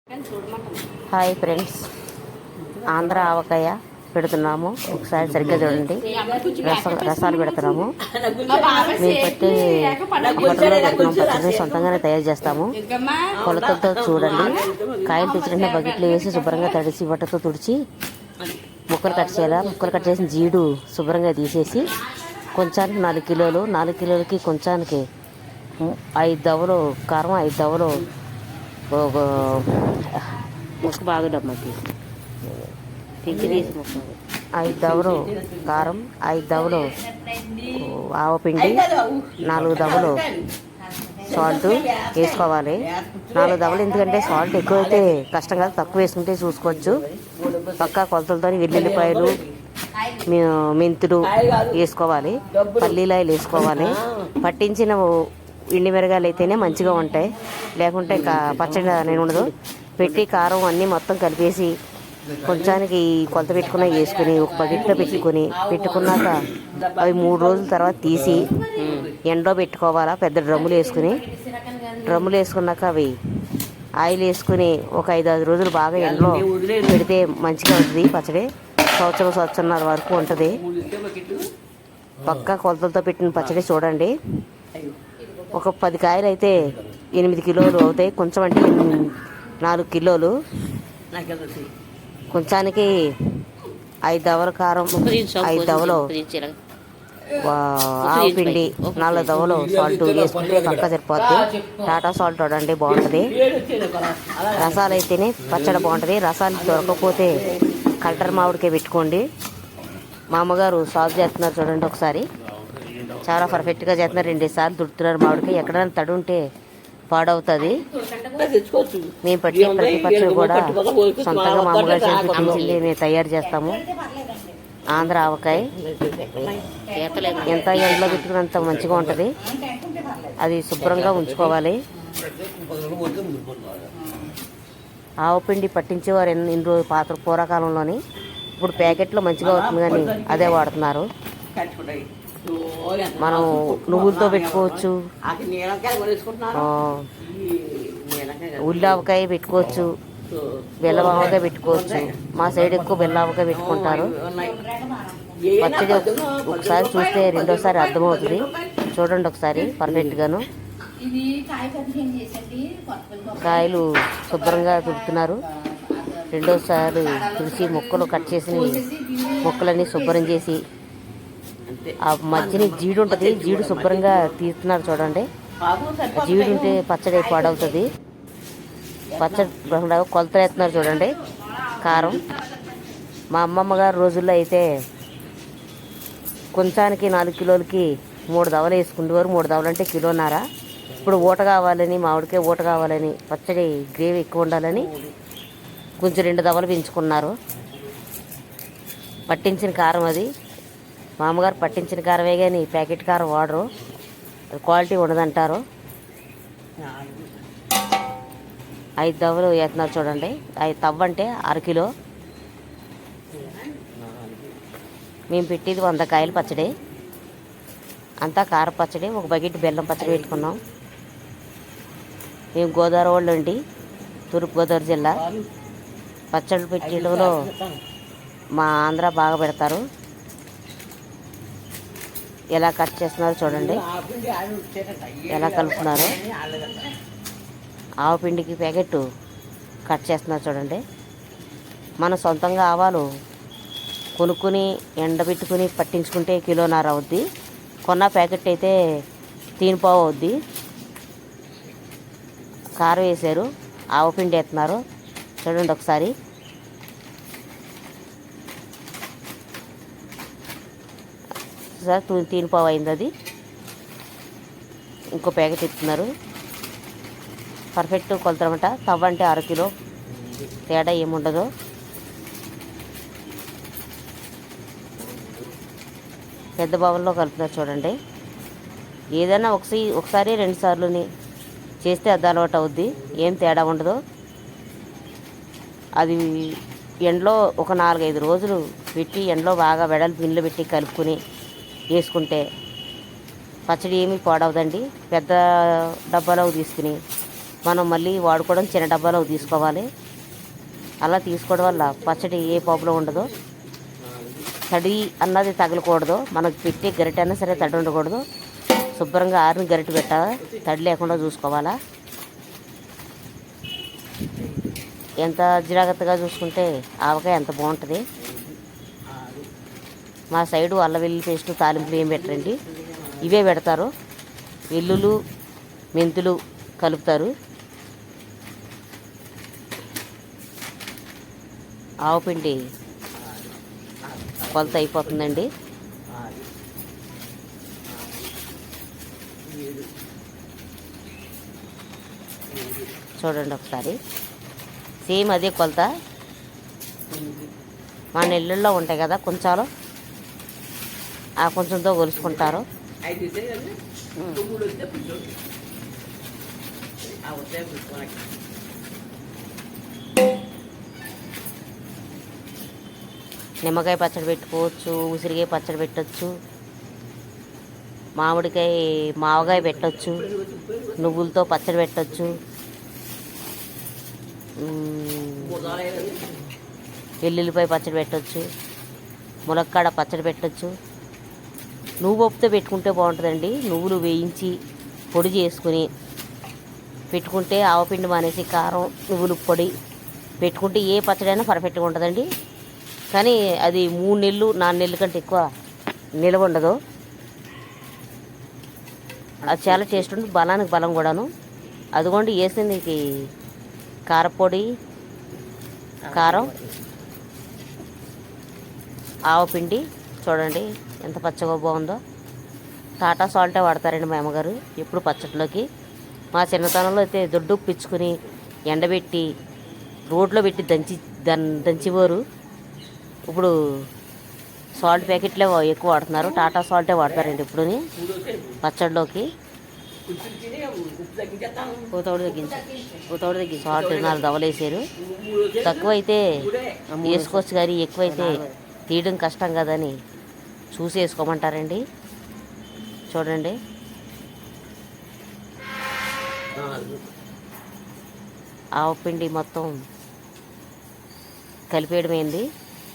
Hi friends, Andhra ఆవకాయ పెడుతున్నాము. ఒకసారి సరిగ్గా చూడండి. రసాలు పెడుతున్నాము. మేము పెట్టి బట్టలో పెడుతున్నాము. పచ్చడిని సొంతంగానే తయారు చేస్తాము. కొలతలతో చూడండి. కాయలు తెచ్చినట్టు బకెట్లో వేసి శుభ్రంగా తడిసి బట్టతో తుడిచి ముక్కలు కట్ చేయాలా. ముక్కలు కట్ చేసిన జీడు శుభ్రంగా తీసేసి కొంచానికి 4 కిలోలు, 4 కిలోలకి కొంచానికి 5 దవ్వలు కారం, 5 దవ్వలు ముక్క బాగుండమ్మకి తీసి ముక్క, 5 దవ్వలు కారం, 5 దవ్వలు ఆవపిండి, 4 దవ్వలు సాల్ట్ వేసుకోవాలి. 4 దవ్వలు ఎందుకంటే సాల్ట్ ఎక్కువైతే కష్టం కాదు, తక్కువ వేసుకుంటే చూసుకోవచ్చు. పక్కా కొలతలతో వెల్లుల్లిపాయలు, మెంతులు వేసుకోవాలి. పల్లీలాయలు వేసుకోవాలి. పట్టించిన ఎండి మిరగాయలు అయితేనే మంచిగా ఉంటాయి, లేకుంటే పచ్చడి నేను ఉండదు. పెట్టి కారం అన్నీ మొత్తం కలిపేసి కొంచానికి కొలత పెట్టుకున్న వేసుకుని ఒక బకెట్లో పెట్టుకున్నాక అవి 3 రోజుల తర్వాత తీసి ఎండలో పెట్టుకోవాలా. పెద్ద డ్రమ్ములు వేసుకున్నాక అవి ఆయిల్ వేసుకుని ఒక 5-6 రోజులు బాగా ఎండలో పెడితే మంచిగా ఉంటుంది. పచ్చడి సంవత్సరంన్నర వరకు ఉంటుంది. పక్కా కొలతలతో పెట్టిన పచ్చడి చూడండి. ఒక 10 కాయలు అయితే 8 కిలోలు అవుతాయి. కొంచెం అంటే 4 కిలోలు. కొంచానికి 5 దవ్వల కారం, 5 దవ్వలు ఆవపిండి, 4 దవ్వలు సాల్ట్ వేసుకుంటే పక్క సరిపోద్ది. టాటా సాల్ట్ వాడండి, బాగుంటుంది. రసాలు అయితేనే పచ్చడి బాగుంటుంది. రసాలు దొరకకపోతే కల్టర్ మామిడికాయ పెట్టుకోండి. మా అమ్మగారు సాల్ట్ చేస్తున్నారు చూడండి. ఒకసారి చాలా పర్ఫెక్ట్గా చేస్తున్నారు. 2 సార్లు తుడుతున్నారు మామిడికాయ. ఎక్కడైనా తడి ఉంటే పాడవుతుంది. మేము పట్టే ప్రతి పచ్చడి కూడా సొంతంగా మా అమ్మగారు చేసి మేము తయారు చేస్తాము. ఆంధ్ర ఆవకాయ ఎంత ఎండలో పెట్టుకున్నంత మంచిగా ఉంటుంది. అది శుభ్రంగా ఉంచుకోవాలి. ఆవపిండి పట్టించేవారు ఇన్ని రోజు పూర్వకాలంలోని. ఇప్పుడు ప్యాకెట్లో మంచిగా అవుతుంది కానీ అదే వాడుతున్నారు. మనం నువ్వులతో పెట్టుకోవచ్చు, ఉల్లావకాయ పెట్టుకోవచ్చు, బెల్లవావకాయ పెట్టుకోవచ్చు. మా సైడ్ ఎక్కువ బెల్లవావకాయ పెట్టుకుంటారు. పచ్చడి ఒకసారి చూస్తే రెండోసారి అర్థమవుతుంది. చూడండి ఒకసారి పర్ఫెక్ట్గాను. కాయలు శుభ్రంగా తుడుతున్నారు. రెండోసారి తుడిచి ముక్కలు కట్ చేసి ముక్కలన్నీ శుభ్రం చేసి ఆ మధ్యని జీడు ఉంటుంది. జీడు శుభ్రంగా తీస్తున్నారు చూడండి. జీడు ఉంటే పచ్చడి పాడవుతుంది. పచ్చడి కొలతలు వేస్తున్నారు చూడండి. కారం మా అమ్మమ్మ గారి రోజుల్లో అయితే కొంచానికి 4 కిలోలకి 3 దవ్వలు వేసుకునేవారు. 3 దవ్వలు అంటే 1.5 కిలో. ఇప్పుడు ఊట కావాలని, మామిడికాయ ఊట కావాలని, పచ్చడి గ్రేవీ ఎక్కువ ఉండాలని కొంచెం 2 దవ్వలు పెంచుకున్నారు. పట్టించిన కారం అది. మా అమ్మగారు పట్టించిన కారమే కానీ ప్యాకెట్ కారం వాడరు, అది క్వాలిటీ ఉండదంటారు. 5 దవ్వలు వేస్తున్నారు చూడండి. 5 తవ్వ అంటే 1/2 కిలో. మేము పెట్టేది 100 కాయల పచ్చడి. అంతా కార పచ్చడి. ఒక బకెట్ బెల్లం పచ్చడి పెట్టుకున్నాం. మేము గోదావరి వాళ్ళు అండి, తూర్పుగోదావరి జిల్లా. పచ్చళ్ళు పెట్టడంలో మా ఆంధ్ర బాగా పెడతారు. ఎలా కట్ చేస్తున్నారు చూడండి, ఎలా కలుపుతున్నారు. ఆవపిండికి ప్యాకెట్ కట్ చేస్తున్నారు చూడండి. మన సొంతంగా ఆవాలు కొనుక్కుని ఎండబెట్టుకుని పట్టించుకుంటే 1.5 కిలో అవుద్ది. కొన్న ప్యాకెట్ అయితే 3 పావు అవుద్ది. కారం వేసారు, ఆవపిండి వేస్తున్నారు చూడండి ఒకసారి. సార్ 3 పావు అయింది. అది ఇంకో ప్యాకెట్ ఇస్తున్నారు. పర్ఫెక్ట్ కొలతనమాట. తవ్వ అంటే 1/2 కిలో, తేడా ఏముండదు. పెద్ద బౌల్లో కలుపుతారు చూడండి. ఏదైనా ఒకసారి 2 సార్లుని చేస్తే అది అలవాటు అవుద్ది. ఏం తేడా ఉండదు. అది ఎండలో ఒక 4-5 రోజులు పెట్టి ఎండలో బాగా వెడల్పు గిన్నెలో పెట్టి కలుపుకొని వేసుకుంటే పచ్చడి ఏమీ పాడవదండి. పెద్ద డబ్బాలో తీసుకుని మనం మళ్ళీ వాడుకోవడం చిన్న డబ్బాలో తీసుకోవాలి. అలా తీసుకోవడం వల్ల పచ్చడి ఏ ప్రాబ్లం ఉండదు. తడి అన్నది తగలకూడదు. మనకు పెట్టే గరిటె అయినా సరే తడి ఉండకూడదు. శుభ్రంగా ఆరిన గరిటె పెట్టాలి, తడి లేకుండా చూసుకోవాలా. ఎంత జాగ్రత్తగా చూసుకుంటే ఆవకాయ ఎంత బాగుంటుంది. మా సైడు అల్లం వెల్లుల్లి పేస్టు తాలింపులు ఏం పెట్టరండి, ఇవే పెడతారు. వెల్లుల్లి మెంతులు కలుపుతారు. ఆవపిండి కొలత అయిపోతుందండి. చూడండి ఒకసారి, సేమ్ అదే కొలత. మా నెల్లల్లో ఉంటాయి కదా కొంచెంలో, ఆ కొంచెంతో కొలుసుకుంటారు. నిమ్మకాయ పచ్చడి పెట్టుకోవచ్చు, ఉసిరికాయ పచ్చడి పెట్టచ్చు, మావకాయ పెట్టచ్చు, నువ్వులతో పచ్చడి పెట్టచ్చు, వెల్లుల్లిపాయ పచ్చడి పెట్టచ్చు, ములక్కాడ పచ్చడి పెట్టచ్చు. నువ్వు పప్పుతో పెట్టుకుంటే బాగుంటుందండి. నువ్వులు వేయించి పొడి చేసుకుని పెట్టుకుంటే ఆవపిండి మానేసి కారం నువ్వులు పొడి పెట్టుకుంటే ఏ పచ్చడి అయినా పర్ఫెక్ట్గా ఉంటుందండి. కానీ అది 3 నెలలు 4 నెలల కంటే ఎక్కువ నిలవ ఉండదు. అది చాలా టేస్ట్ ఉంటుంది, బలానికి బలం కూడాను. అదిగోండి వేసింది కారపొడి, కారం, ఆవపిండి. చూడండి ఎంత పచ్చగా బాగుందో. టాటా సాల్టే వాడతారండి మా అమ్మగారు ఎప్పుడు పచ్చట్లోకి. మా చిన్నతనంలో అయితే దొడ్డు పిచ్చుకుని ఎండబెట్టి రోడ్లో పెట్టి దంచిపోరు. ఇప్పుడు సాల్ట్ ప్యాకెట్లే ఎక్కువ వాడుతున్నారు, టాటా సాల్టే వాడతారండి ఇప్పుడుని పచ్చడిలోకి. సాల్ట్ 4 దవలు వేసారు. తక్కువైతే వేసుకోవచ్చు కానీ ఎక్కువైతే తీయడం కష్టం కదని చూసి వేసుకోమంటారండి. చూడండి ఆవపిండి మొత్తం కలిపేయడమైంది.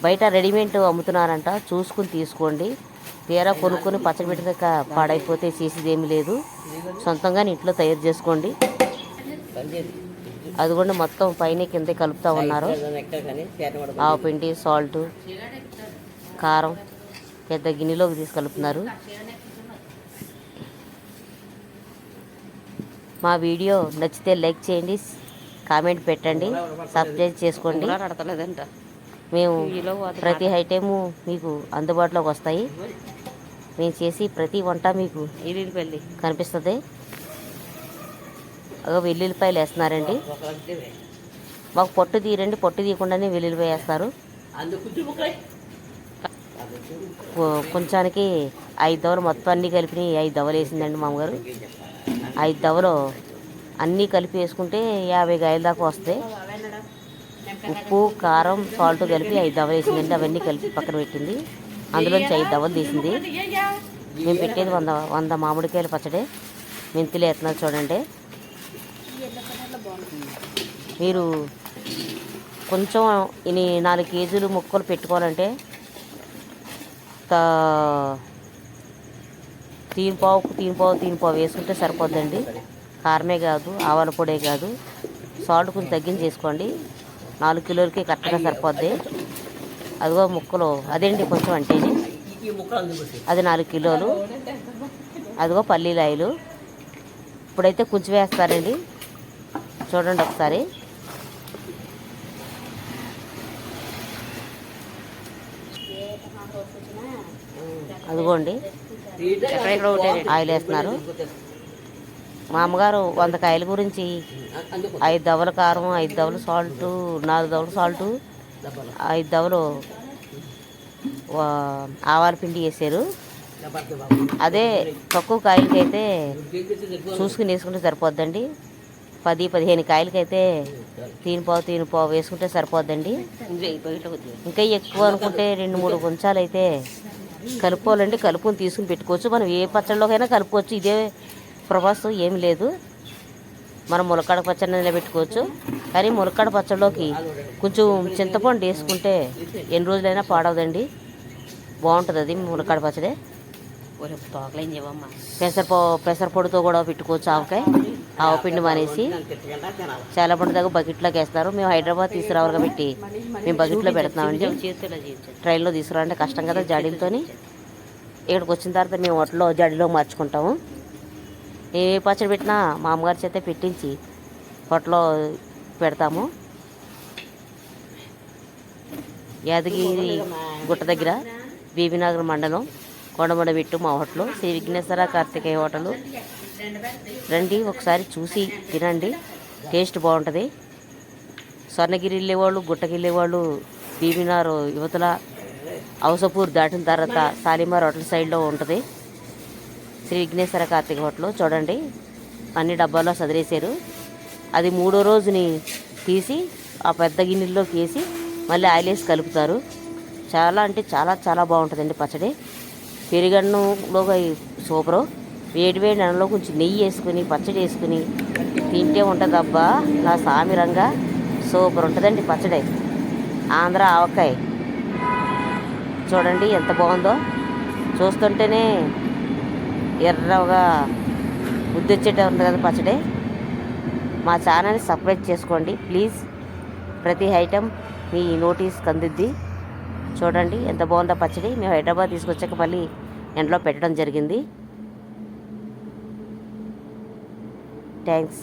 బయట రెడీమేడ్ అమ్ముతున్నారంట, చూసుకుని తీసుకోండి. తీరా కొనుక్కొని పచ్చడి పెట్టినాక పాడైపోతే చేసేదేమీ లేదు. సొంతంగా ఇంట్లో తయారు చేసుకోండి. అదిగోండి మొత్తం పైన కింద కలుపుతూ ఉన్నారు. ఆవపిండి, సాల్ట్, కారం పెద్ద గిన్నెలోకి తీసి కలుపుతున్నారు. మా వీడియో నచ్చితే లైక్ చేయండి, కామెంట్ పెట్టండి, సబ్స్క్రైబ్ చేసుకోండి. మేము ప్రతి ఐటెము మీకు అందుబాటులోకి వస్తాయి. మేము చేసి ప్రతి వంట మీకు కనిపిస్తుంది. వెల్లుల్లిపాయలు వేస్తున్నారండి. మాకు పొట్టు తీరండి, పొట్టు తీయకుండానే వెల్లుల్లిపాయ వేస్తారు. కొంచానికి 5 దవలు మొత్తం అన్నీ కలిపి 5 దవలు వేసిందండి మామగారు. 5 దవలు అన్నీ కలిపి వేసుకుంటే 50 కాయల దాకా వస్తాయి. ఉప్పు, కారం, సాల్ట్ కలిపి 5 దవలు వేసిందండి. అవన్నీ కలిపి పక్కన పెట్టింది. అందులోంచి 5 దవలు తీసింది. మేము పెట్టేది 100 మామిడికాయల పచ్చడి. మెంతులు వేస్తున్నారు చూడండి. మీరు కొంచెం 4 కేజీలు ముక్కలు పెట్టుకోవాలంటే తీన్ పావు వేసుకుంటే సరిపోద్దండి. కారమే కాదు, ఆవాల పొడే కాదు, సాల్ట్ కొంచెం తగ్గించి చేసుకోండి. 4 కిలోలకి కరెక్ట్గా సరిపోద్ది. అదిగో ముక్కలు అదేంటి కొంచెం అంటే అది 4 కిలోలు. అదిగో పల్లీలాయలు ఇప్పుడైతే కొంచెం వేస్తారండి. చూడండి ఒకసారి. అదిగోండి ఆయిల్ వేస్తున్నారు. మా అమ్మగారు 100 కాయల గురించి 5 దవల కారం, 5 దవలు సాల్ట్, 4 దవలు సాల్ట్, 5 దవలు ఆవాల పిండి వేసారు. అదే తక్కువ కాయలకైతే చూసుకుని వేసుకుంటే సరిపోద్దండి. 10-15 కాయలకైతే తీన్ పావు వేసుకుంటే సరిపోద్దండి. ఇంకా ఎక్కువ అనుకుంటే 2-3 కొంచాలు అయితే కలుపుకోవాలండి. కలుపుకొని తీసుకుని పెట్టుకోవచ్చు. మనం ఏ పచ్చళ్ళలోకైనా కలుపుకోవచ్చు. ఇదే ప్రభాసం ఏమి లేదు. మనం ములక్కాడ పచ్చడి నిలబెట్టుకోవచ్చు. కానీ ములక్కాడ పచ్చడిలోకి కొంచెం చింతపండు వేసుకుంటే ఎన్ని రోజులైనా పాడవదండి, బాగుంటుంది అది ములక్కాడ పచ్చడి. పెసరపొడితో కూడా పెట్టుకోవచ్చు ఆవకాయ. ఆవపిండి మానేసి చాలా పండు దగ్గర బకెట్లోకి వేస్తారు. మేము హైదరాబాద్ తీసుకురావాలి కాబట్టి మేము బకెట్లో పెడుతున్నామండి. ట్రైన్లో తీసుకురావాలంటే కష్టం కదా జాడీలతో. ఇక్కడికి వచ్చిన తర్వాత మేము వాటిలో జాడీలో మార్చుకుంటాము. ఏ పచ్చడి పెట్టినా మా అమ్మగారి చేత పెట్టించి పొట్టలో పెడతాము. యాదగిరి గుట్ట దగ్గర బీబీనగర్ మండలం కొండమడబెట్టు మా హోటలు శ్రీ విఘ్నేశ్వర కార్తికేయ హోటలు. రండి ఒకసారి చూసి తినండి, టేస్ట్ బాగుంటుంది. స్వర్ణగిరి వెళ్ళేవాళ్ళు, గుట్టకి వెళ్ళేవాళ్ళు బీబీనగర్ యువతల అవసపూర్ దాటిన తర్వాత సాలిమార్ హోటల్ సైడ్లో ఉంటుంది శ్రీ విఘ్నేశ్వర కార్తిక హోటల్. చూడండి అన్ని డబ్బాల్లో సదిరేశారు. అది 3వ రోజుని తీసి ఆ పెద్ద గిన్నెల్లోకి వేసి మళ్ళీ ఆయిల్ వేసి కలుపుతారు. చాలా అంటే చాలా చాలా బాగుంటుందండి పచ్చడి. పెరుగన్నంలో సూపరు. వేడి అన్నంలో కొంచెం నెయ్యి వేసుకుని పచ్చడి వేసుకుని తింటే ఉంటుంది. అబ్బా నా సామిరంగా సూపర్ ఉంటుందండి పచ్చడి. ఆంధ్ర ఆవకాయ చూడండి ఎంత బాగుందో, చూస్తుంటేనే ఎర్రగా ముద్దొచ్చేట ఉంది కదా పచ్చడి. మా ఛానల్ని సబ్స్క్రైబ్ చేసుకోండి ప్లీజ్. ప్రతి ఐటెం మీ నోటీస్కి అందుద్ది. చూడండి ఎంత బాగుందో పచ్చడి. మేము హైదరాబాద్ తీసుకొచ్చాక మళ్ళీ ఎండలో పెట్టడం జరిగింది. థ్యాంక్స్.